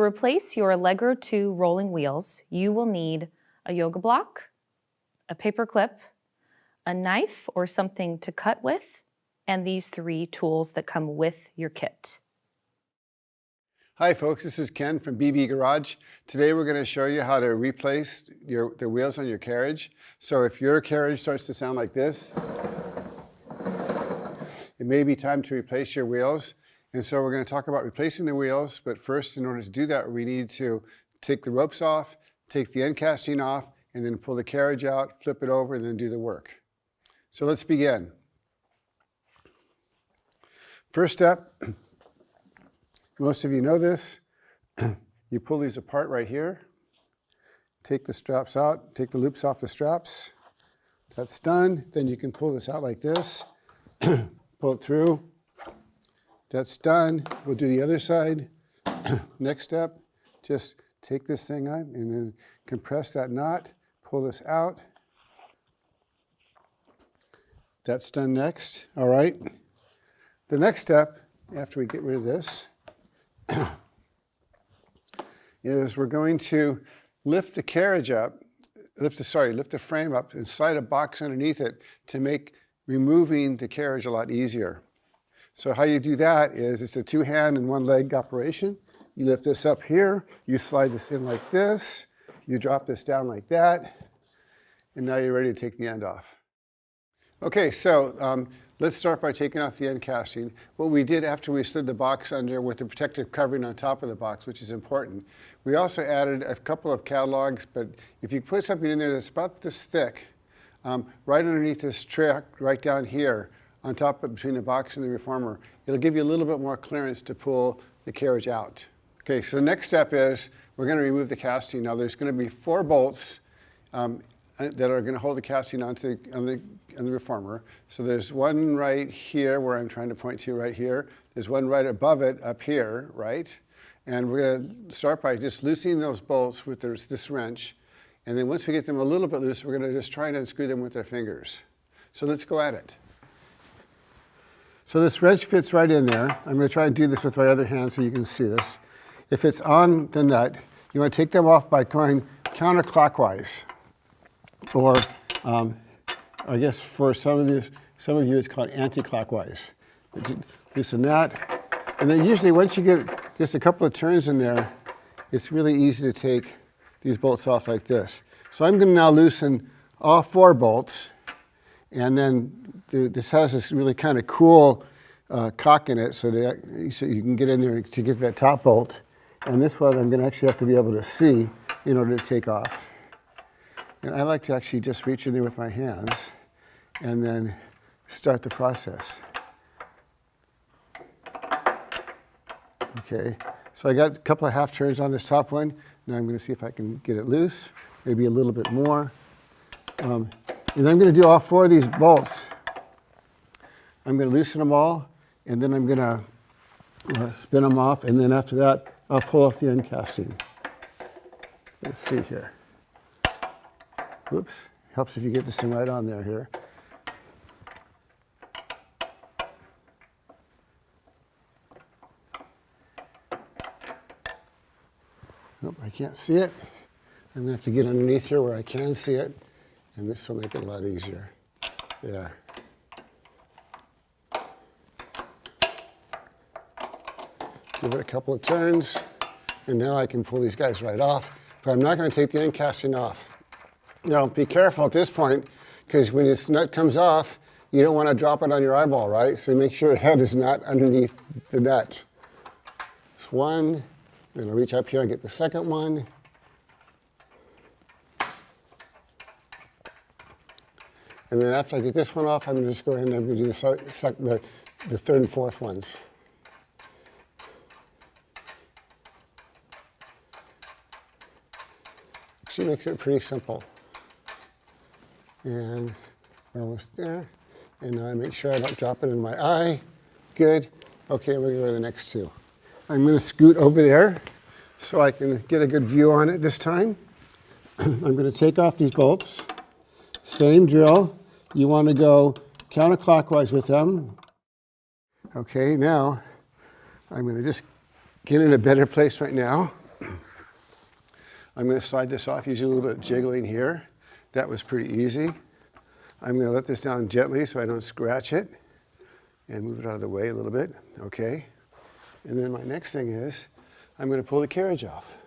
replace your Allegro 2 rolling wheels, you will need a yoga block, a paper clip, a knife or something to cut with, and these 3 tools that come with your kit. Hi folks, this is Ken from BB Garage. Today we're going to show you how to replace the wheels on your carriage. So if your carriage starts to sound like this, it may be time to replace your wheels. And so we're going to talk about replacing the wheels, but first, in order to do that, we need to take the ropes off, take the end casting off, and then pull the carriage out, flip it over, and then do the work. So let's begin. First step, most of you know this, you pull these apart right here, take the straps out, take the loops off the straps. That's done. Then you can pull this out like this, pull it through. That's done. We'll do the other side. Next step, just take this thing on and then compress that knot, pull this out. That's done next. All right. The next step, after we get rid of this, is we're going to lift the carriage up, lift the frame up and slide a box underneath it to make removing the carriage a lot easier. So how you do that is it's a 2-hand and 1-leg operation. You lift this up here, you slide this in like this, you drop this down like that, and now you're ready to take the end off. Okay, so let's start by taking off the end casting. What we did after we slid the box under with the protective covering on top of the box, which is important, we also added a couple of catalogs, but if you put something in there that's about this thick, right underneath this track, right down here, on top of between the box and the reformer, it'll give you a little bit more clearance to pull the carriage out. Okay, so the next step is we're going to remove the casting. Now there's going to be 4 bolts that are going to hold the casting on the reformer. So there's one right here where I'm trying to point to right here. There's one right above it up here, right? And we're going to start by just loosening those bolts with this wrench. And then once we get them a little bit loose, we're going to just try and unscrew them with our fingers. So let's go at it. So this wrench fits right in there. I'm going to try and do this with my other hand so you can see this. If it's on the nut, you want to take them off by going counterclockwise. Or I guess for some of you it's called anti-clockwise. Loosen that. And then usually once you get just a couple of turns in there, it's really easy to take these bolts off like this. So I'm going to now loosen all 4 bolts. And then this has this really kind of cool cock in it so you can get in there to get that top bolt. And this one I'm going to actually have to be able to see in order to take off. And I like to actually just reach in there with my hands and then start the process. Okay, so I got a couple of half turns on this top one. Now I'm going to see if I can get it loose, maybe a little bit more. And I'm going to do all 4 of these bolts. I'm going to loosen them all, and then I'm going to spin them off, and then after that, I'll pull off the end casting. Let's see here. Whoops, helps if you get this thing right on there here. Nope, I can't see it. I'm going to have to get underneath here where I can see it. And this will make it a lot easier. There. Give it a couple of turns, and now I can pull these guys right off. But I'm not going to take the end casting off. Now, be careful at this point, because when this nut comes off, you don't want to drop it on your eyeball, right? So make sure your head is not underneath the nut. That's one. Then I'll reach up here and get the second one. And then after I get this one off, I'm going to just go ahead and I'm going to do the 3rd and 4th ones. Actually makes it pretty simple. And we're almost there. And now I make sure I don't drop it in my eye. Good. Okay, we're going to go to the next 2. I'm going to scoot over there so I can get a good view on it this time. I'm going to take off these bolts. Same drill. You want to go counterclockwise with them. Okay, now I'm going to just get in a better place right now. I'm going to slide this off using a little bit of jiggling here. That was pretty easy. I'm going to let this down gently so I don't scratch it and move it out of the way a little bit. Okay. And then my next thing is I'm going to pull the carriage off.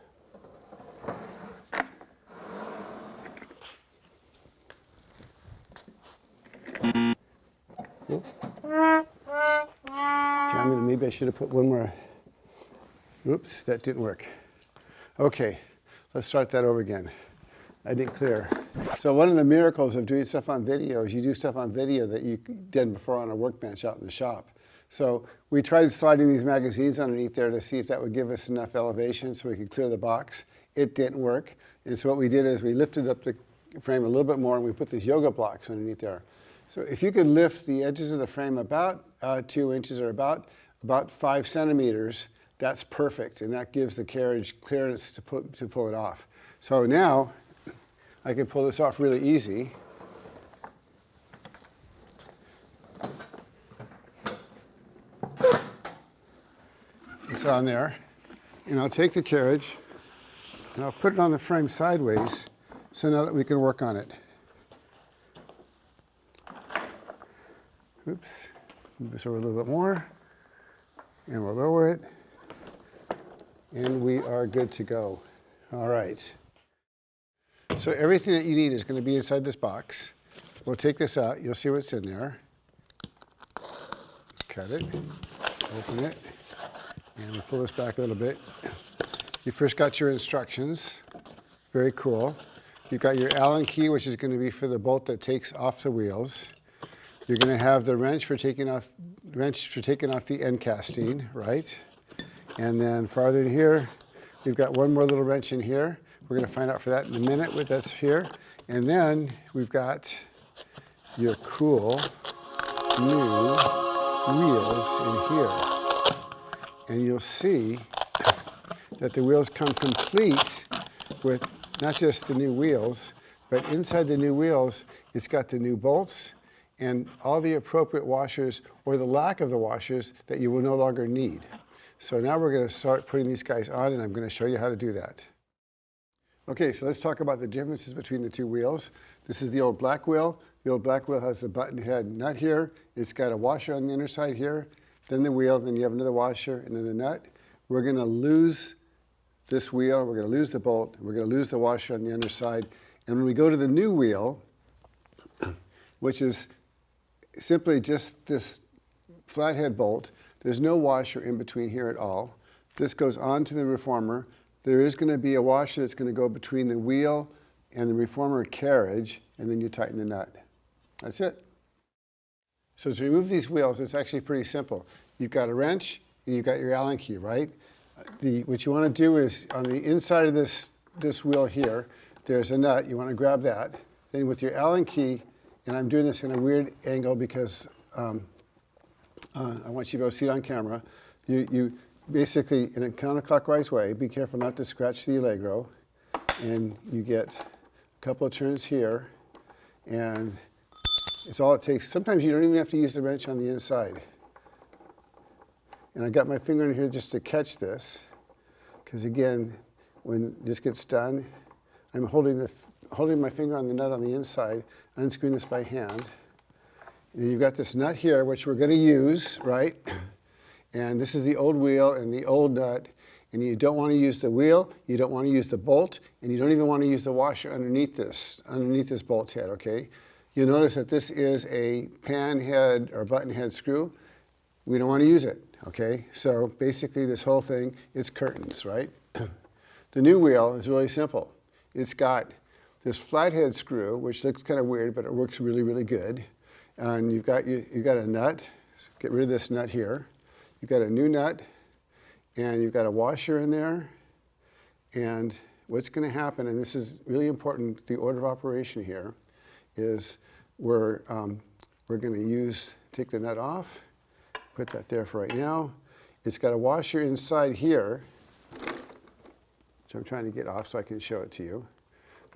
Maybe I should have put one more. Oops, that didn't work. Okay, let's start that over again. I didn't clear. So one of the miracles of doing stuff on video is you do stuff on video that you did before on a workbench out in the shop. So we tried sliding these magazines underneath there to see if that would give us enough elevation so we could clear the box. It didn't work. And so what we did is we lifted up the frame a little bit more and we put these yoga blocks underneath there. So if you could lift the edges of the frame about 2 inches or about 5 centimeters, that's perfect. And that gives the carriage clearance to pull it off. So now I can pull this off really easy. It's on there. And I'll take the carriage and I'll put it on the frame sideways so now that we can work on it. Oops, move this over a little bit more, and we'll lower it, and we are good to go. All right. So everything that you need is going to be inside this box. We'll take this out. You'll see what's in there. Cut it, open it, and we'll pull this back a little bit. You first got your instructions. Very cool. You've got your Allen key, which is going to be for the bolt that takes off the wheels. You're going to have the wrench for taking off the end casting, right? And then farther in here, we've got one more little wrench in here. We're going to find out for that in a minute what that's here. And then we've got your cool new wheels in here. And you'll see that the wheels come complete with not just the new wheels, but inside the new wheels, it's got the new bolts and all the appropriate washers or the lack of the washers that you will no longer need. So now we're going to start putting these guys on, and I'm going to show you how to do that. Okay, so let's talk about the differences between the two wheels. This is the old black wheel. The old black wheel has the button head nut here. It's got a washer on the inner side here, then the wheel, then you have another washer, and then the nut. We're going to lose this wheel, we're going to lose the bolt, we're going to lose the washer on the underside. And when we go to the new wheel, which is simply just this flathead bolt, there's no washer in between here at all. This goes onto the reformer. There is going to be a washer that's going to go between the wheel and the reformer carriage, and then you tighten the nut. That's it. So to remove these wheels, it's actually pretty simple. You've got a wrench and you've got your Allen key, right? What you want to do is on the inside of this wheel here, there's a nut. You want to grab that. Then with your Allen key, and I'm doing this in a weird angle because I want you to be able to see it on camera. You basically, in a counterclockwise way, be careful not to scratch the Allegro, and you get a couple of turns here, and it's all it takes. Sometimes you don't even have to use the wrench on the inside. And I got my finger in here just to catch this, because again, when this gets done, I'm holding my finger on the nut on the inside, unscrewing this by hand. And you've got this nut here, which we're going to use, right? And this is the old wheel and the old nut. And you don't want to use the wheel, you don't want to use the bolt, and you don't even want to use the washer underneath this bolt head, okay? You'll notice that this is a pan head or button head screw. We don't want to use it, okay? So basically this whole thing, it's curtains, right? The new wheel is really simple. It's got this flathead screw, which looks kind of weird, but it works really, really good. And you've got a nut. So get rid of this nut here. You've got a new nut, and you've got a washer in there. And what's going to happen, and this is really important, the order of operation here, is we're going to take the nut off, put that there for right now. It's got a washer inside here, which I'm trying to get off so I can show it to you.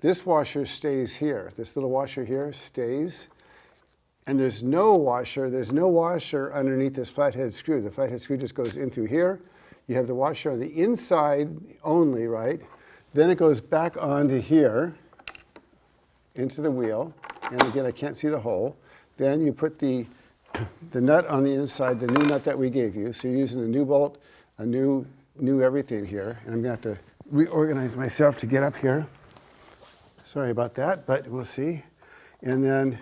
This washer stays here. This little washer here stays. And there's no washer underneath this flathead screw. The flathead screw just goes in through here. You have the washer on the inside only, right? Then it goes back onto here, into the wheel. And again, I can't see the hole. Then you put the nut on the inside, the new nut that we gave you. So you're using a new bolt, a new everything here. And I'm going to have to reorganize myself to get up here. Sorry about that, but we'll see. And then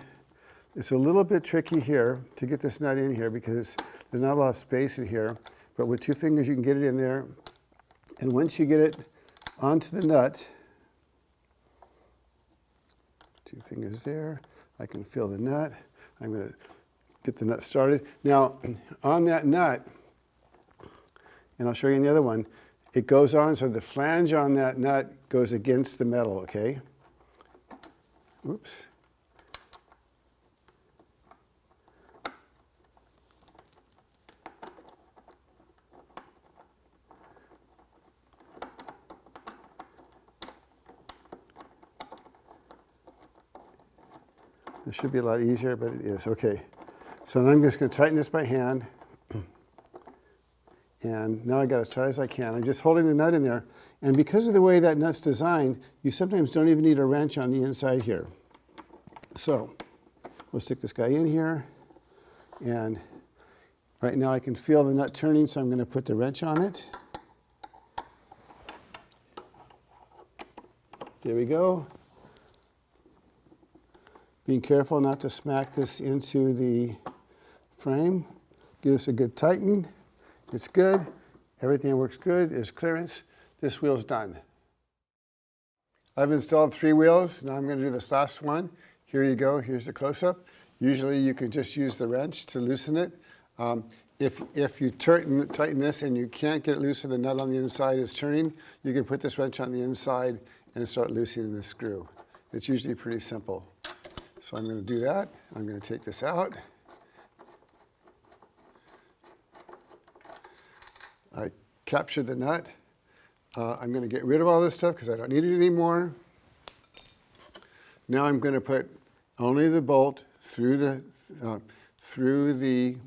it's a little bit tricky here to get this nut in here because there's not a lot of space in here. But with 2 fingers, you can get it in there. And once you get it onto the nut, 2 fingers there, I can feel the nut. I'm going to get the nut started. Now, on that nut, and I'll show you in the other one, it goes on, so the flange on that nut goes against the metal, okay? Oops. This should be a lot easier, but it is. Okay. So now I'm just going to tighten this by hand. And now I got as tight as I can. I'm just holding the nut in there. And because of the way that nut's designed, you sometimes don't even need a wrench on the inside here. So we'll stick this guy in here. And right now I can feel the nut turning, so I'm going to put the wrench on it. There we go. Being careful not to smack this into the frame. Give us a good tighten. It's good. Everything works good. There's clearance. This wheel's done. I've installed 3 wheels. Now I'm going to do this last one. Here you go. Here's the close-up. Usually you can just use the wrench to loosen it. If you tighten this and you can't get it loose and the nut on the inside is turning, you can put this wrench on the inside and start loosening the screw. It's usually pretty simple. So I'm going to do that. I'm going to take this out. I captured the nut. I'm going to get rid of all this stuff because I don't need it anymore. Now I'm going to put only the bolt through the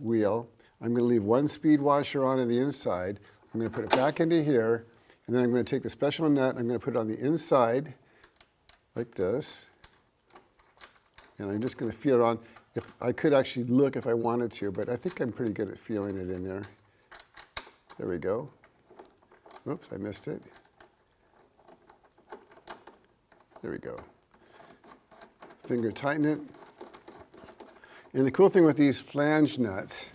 wheel. I'm going to leave 1 speed washer on the inside. I'm going to put it back into here, and then I'm going to take the special nut. I'm going to put it on the inside like this. And I'm just going to feel it on. If I could actually look if I wanted to, but I think I'm pretty good at feeling it in there. There we go. Oops, I missed it. There we go. Finger tighten it. And the cool thing with these flange nuts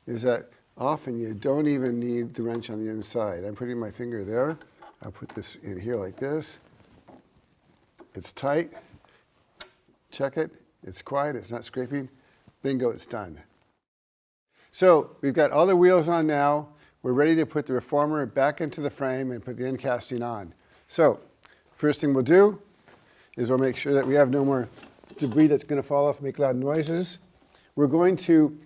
is that often you don't even need the wrench on the inside. I'm putting my finger there. I'll put this in here like this. It's tight. Check it. It's quiet. It's not scraping. Bingo, it's done. So we've got all the wheels on now. We're ready to put the reformer back into the frame and put the end casting on. So first thing we'll do is we'll make sure that we have no more debris that's going to fall off and make loud noises. We're going to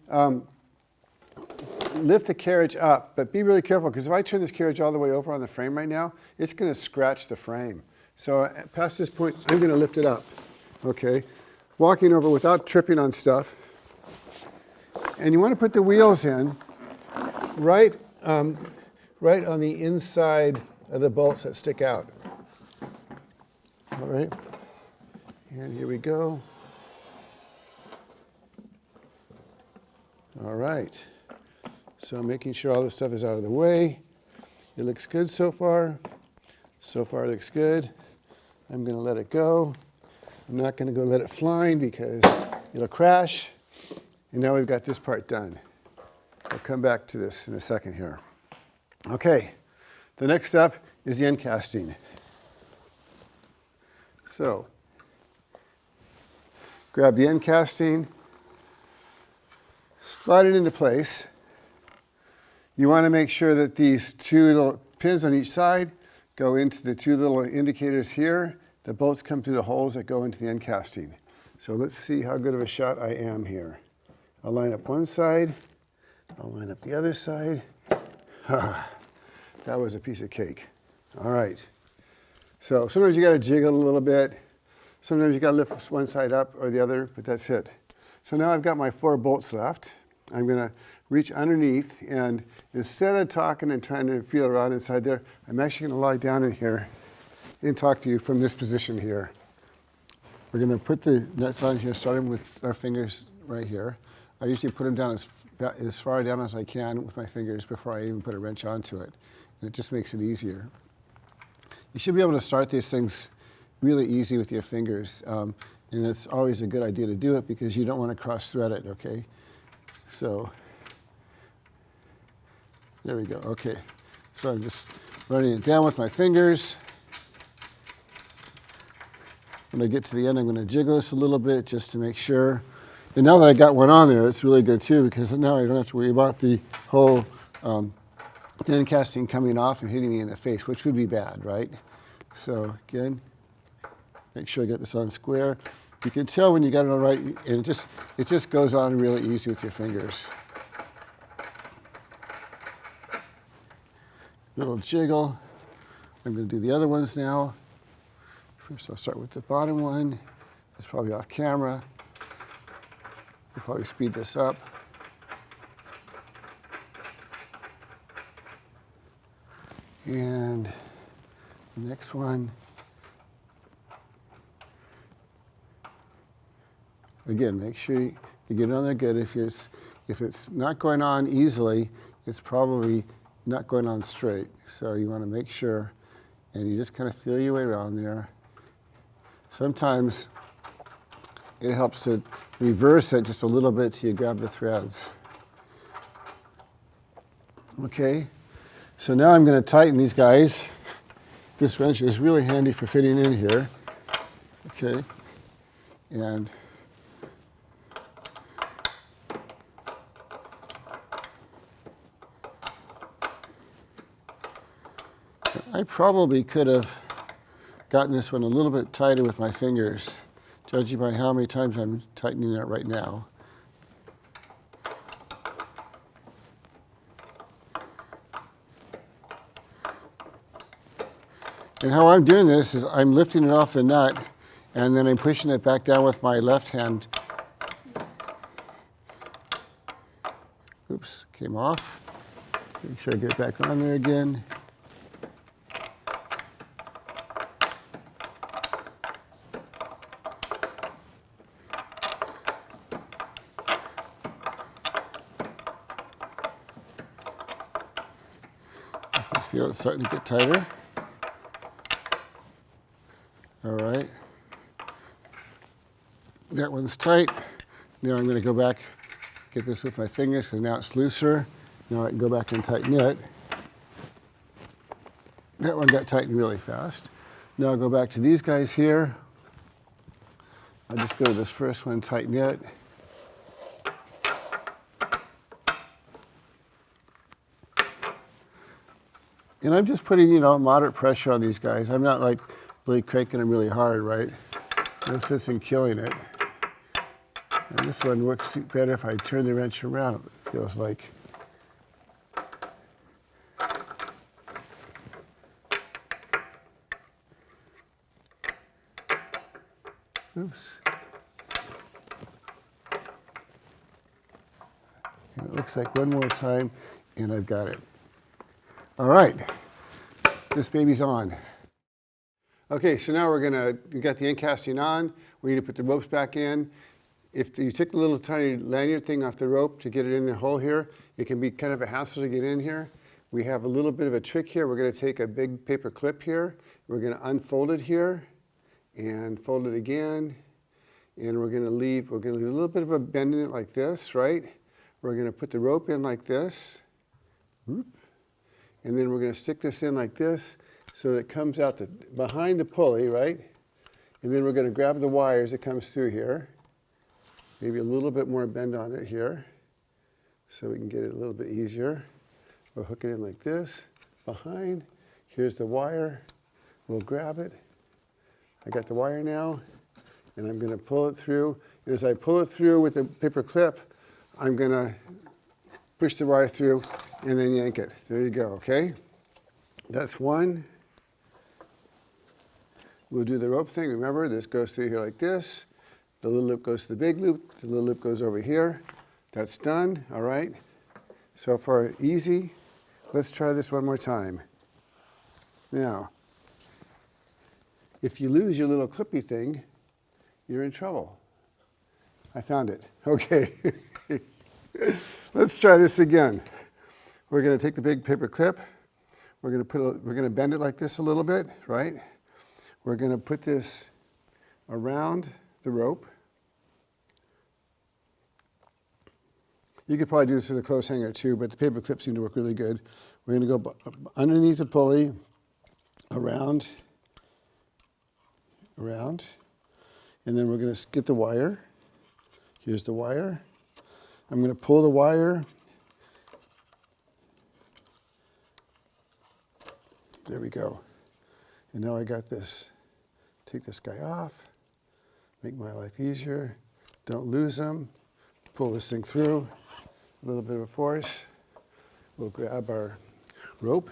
lift the carriage up, but be really careful because if I turn this carriage all the way over on the frame right now, it's going to scratch the frame. So past this point, I'm going to lift it up. Okay, walking over without tripping on stuff. And you want to put the wheels in right on the inside of the bolts that stick out. All right, and here we go. All right, so making sure all this stuff is out of the way. It looks good so far. So far it looks good. I'm going to let it go. I'm not going to go let it flying because it'll crash. And now we've got this part done. I'll come back to this in a second here. Okay, the next step is the end casting. So, grab the end casting, slide it into place. You want to make sure that these 2 little pins on each side go into the 2 little indicators here. The bolts come through the holes that go into the end casting. So let's see how good of a shot I am here. I'll line up one side. I'll line up the other side. That was a piece of cake. All right. So sometimes you got to jiggle a little bit. Sometimes you got to lift one side up or the other, but that's it. So now I've got my 4 bolts left. I'm going to reach underneath, and instead of talking and trying to feel around inside there, I'm actually going to lie down in here and talk to you from this position here. We're going to put the nuts on here, starting with our fingers right here. I usually put them down as far down as I can with my fingers before I even put a wrench onto it. And it just makes it easier. You should be able to start these things really easy with your fingers. And it's always a good idea to do it because you don't want to cross-thread it, okay? So, there we go, okay. So I'm just running it down with my fingers. When I get to the end, I'm going to jiggle this a little bit just to make sure. And now that I got one on there, it's really good too, because now I don't have to worry about the whole thin casting coming off and hitting me in the face, which would be bad, right? So again, make sure I get this on square. You can tell when you got it all right, and it just goes on really easy with your fingers. Little jiggle. I'm going to do the other ones now. First, I'll start with the bottom one. It's probably off camera. I'll probably speed this up. And the next one. Again, make sure you get it on there good. If it's not going on easily, it's probably not going on straight. So you want to make sure, and you just kind of feel your way around there. Sometimes it helps to reverse it just a little bit till you grab the threads. Okay, so now I'm going to tighten these guys. This wrench is really handy for fitting in here. Okay, and I probably could have gotten this one a little bit tighter with my fingers, judging by how many times I'm tightening it right now. And how I'm doing this is I'm lifting it off the nut, and then I'm pushing it back down with my left hand. Oops, came off. Make sure I get it back on there again. I feel it's starting to get tighter. All right. That one's tight. Now I'm going to go back, get this with my fingers because now it's looser. Now I can go back and tighten it. That one got tightened really fast. Now I'll go back to these guys here. I'll just go to this first one, tighten it. And I'm just putting, moderate pressure on these guys. I'm not like really cranking them really hard, right? No sense in killing it. And this one works better if I turn the wrench around, it feels like. Oops. And it looks like one more time, and I've got it. All right, this baby's on. Okay, so now we got the end casting on. We need to put the ropes back in. If you took the little tiny lanyard thing off the rope to get it in the hole here, it can be kind of a hassle to get in here. We have a little bit of a trick here. We're going to take a big paper clip here. We're going to unfold it here and fold it again. And we're going to leave a little bit of a bend in it like this, right? We're going to put the rope in like this. Whoop. And then we're going to stick this in like this so that it comes out behind the pulley, right? And then we're going to grab the wires that comes through here. Maybe a little bit more bend on it here so we can get it a little bit easier. We'll hook it in like this, behind. Here's the wire. We'll grab it. I got the wire now, and I'm going to pull it through. And as I pull it through with the paper clip, I'm going to push the wire through and then yank it. There you go, okay? That's one. We'll do the rope thing. Remember, this goes through here like this. The little loop goes to the big loop. The little loop goes over here. That's done, all right? So far, easy. Let's try this one more time. Now, If you lose your little clippy thing, you're in trouble. I found it. Okay. Let's try this again. We're going to take the big paper clip. We're going to bend it like this a little bit, right? We're going to put this around the rope. You could probably do this with a clothes hanger too, but the paper clips seem to work really good. We're going to go underneath the pulley, around, and then we're going to get the wire. Here's the wire. I'm going to pull the wire. There we go. And now I got this. Take this guy off, make my life easier. Don't lose them. Pull this thing through. A little bit of force. We'll grab our rope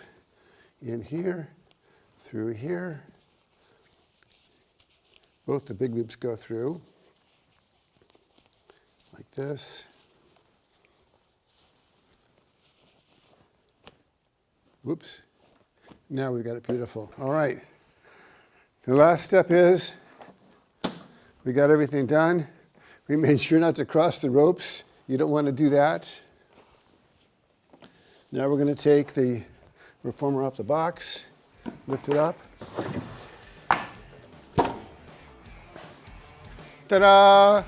in here, through here. Both the big loops go through, like this. Whoops. Now we've got it beautiful. All right. The last step is we got everything done. We made sure not to cross the ropes. You don't want to do that. Now we're going to take the reformer off the box, lift it up. Ta-da!